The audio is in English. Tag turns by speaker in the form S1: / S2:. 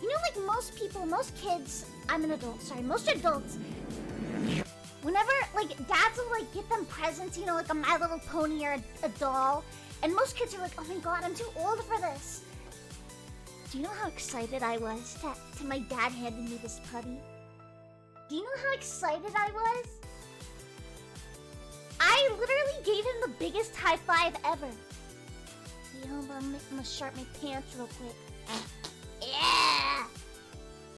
S1: You know, like most people, most kids, I'm an adult, sorry, most adults, whenever, like, dads will, like, get them presents, you know, like a My Little Pony or a doll, and most kids are like, oh my god, I'm too old for this. Do you know how excited I was to my dad handing me this putty? Do you know how excited I was? I literally gave him the biggest high five ever. Wait, hold on, I'm gonna sharp my pants real quick.